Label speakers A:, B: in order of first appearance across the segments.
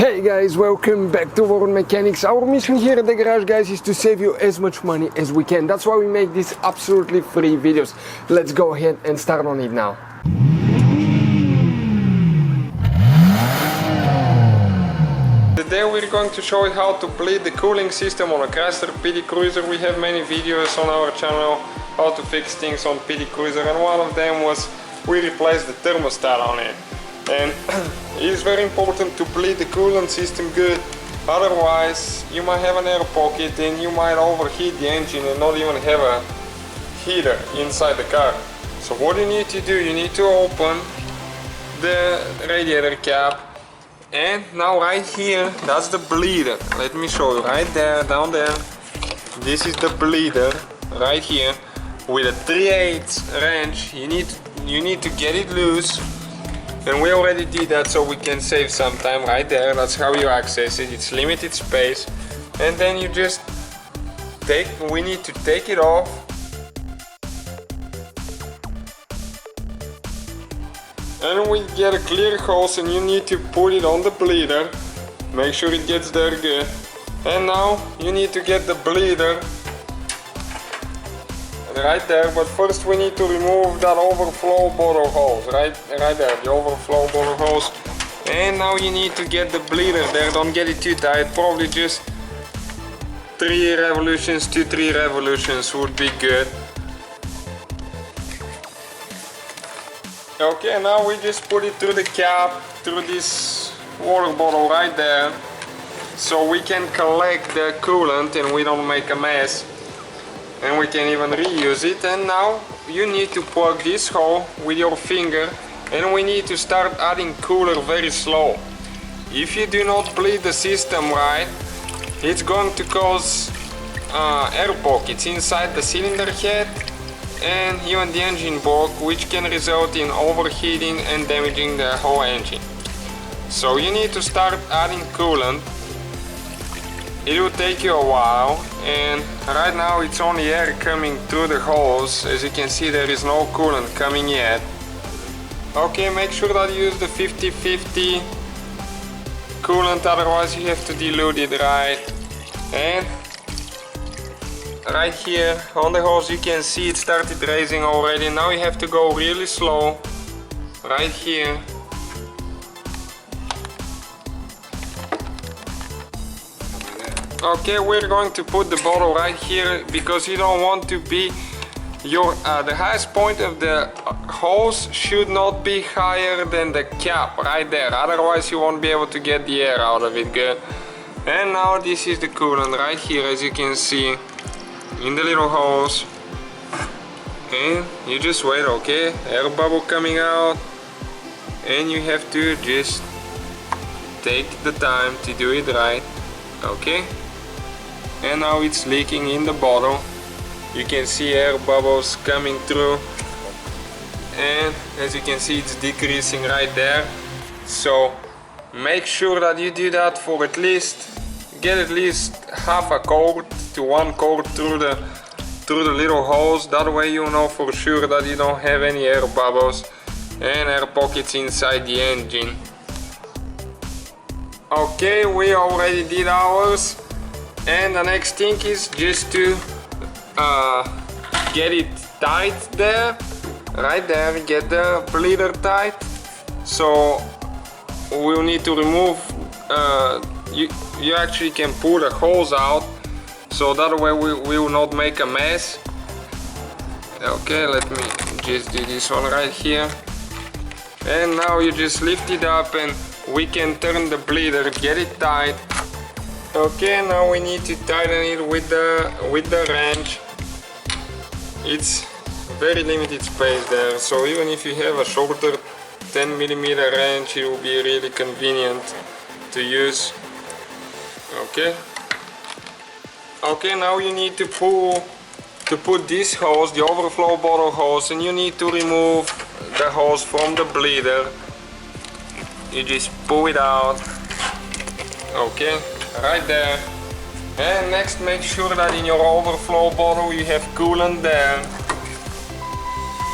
A: Hey guys, welcome back to World Mechanics. Our mission here at the garage, guys, is to save you as much money as we can. That's why we make these absolutely free videos. Let's go ahead and start on it now. Today we're going to show you how to bleed the cooling system on a Chrysler PT Cruiser. We have many videos on our channel how to fix things on PT Cruiser, and one of them was we replaced the thermostat on it. And it is very important to bleed the coolant system good, otherwise you might have an air pocket and you might overheat the engine and not even have a heater inside the car. So what you need to do, you need to open the radiator cap, and now right here, that's the bleeder. Let me show you, right there, down there, this is the bleeder right here with a 3/8 wrench. You need to get it loose. And we already did that, so we can save some time right there. That's how you access it. It's limited space. And then you just we need to take it off. And we get a clear hose and you need to put it on the bleeder. Make sure it gets there good. And now you need to get the bleeder right there, but first we need to remove that overflow bottle hose, right there, the overflow bottle hose. And now you need to get the bleeder there. Don't get it too tight, probably just 3 revolutions, 2-3 revolutions would be good. Okay, now we just put it through the cap, through this water bottle right there, so we can collect the coolant and we don't make a mess. And we can even reuse it. And now you need to plug this hole with your finger, and we need to start adding cooler very slow. If you do not bleed the system right, it's going to cause air pockets inside the cylinder head and even the engine block, which can result in overheating and damaging the whole engine. So you need to start adding coolant. It will take you a while, and right now it's only air coming through the holes. As you can see, there is no coolant coming yet. Okay, make sure that you use the 50-50 coolant, otherwise you have to dilute it right. And right here on the hose you can see it started raising already. Now you have to go really slow right here. Okay, we're going to put the bottle right here because you don't want to be the highest point of the hose should not be higher than the cap right there, otherwise you won't be able to get the air out of it good. And now this is the coolant right here, as you can see, in the little hose. And you just wait, okay, air bubble coming out, and you have to just take the time to do it right. Okay, and now it's leaking in the bottle. You can see air bubbles coming through, and as you can see it's decreasing right there. So make sure that you do that for at least half a quart to 1 quart through the little hose. That way you know for sure that you don't have any air bubbles and air pockets inside the engine. Okay, we already did ours, and the next thing is just to get it tight there, right there, get the bleeder tight. So we'll need to remove, you actually can pull the hose out, so that way we will not make a mess. Okay, let me just do this one right here. And now you just lift it up and we can turn the bleeder, get it tight. Okay, now we need to tighten it with the wrench. It's very limited space there, so even if you have a shorter 10mm wrench, it will be really convenient to use. Okay, now you need to put this hose, the overflow bottle hose, and you need to remove the hose from the bleeder. You just pull it out, okay, right there. And next, make sure that in your overflow bottle you have coolant there.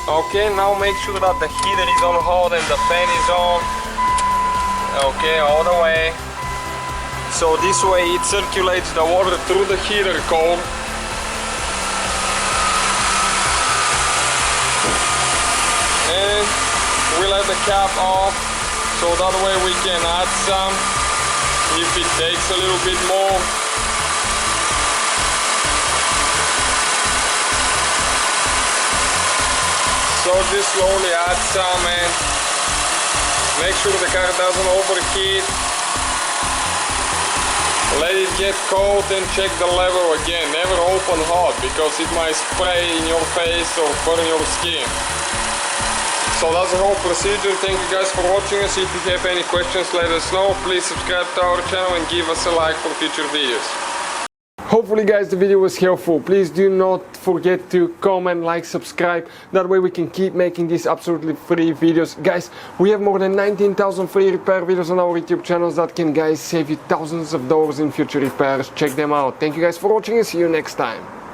A: Okay, now make sure that the heater is on hot and the fan is on. Okay, all the way. So this way it circulates the water through the heater core. And we let the cap off, so that way we can add some if it takes a little bit more. So just slowly add some and make sure the car doesn't overheat. Let it get cold and check the level again. Never open hot because it might spray in your face or burn your skin. So that's the whole procedure. Thank you guys for watching us. If you have any questions, let us know. Please subscribe to our channel and give us a like for future videos. Hopefully guys the video was helpful. Please do not forget to comment, like, subscribe. That way we can keep making these absolutely free videos. Guys, we have more than 19,000 free repair videos on our YouTube channels that can guys save you thousands of dollars in future repairs. Check them out. Thank you guys for watching and see you next time.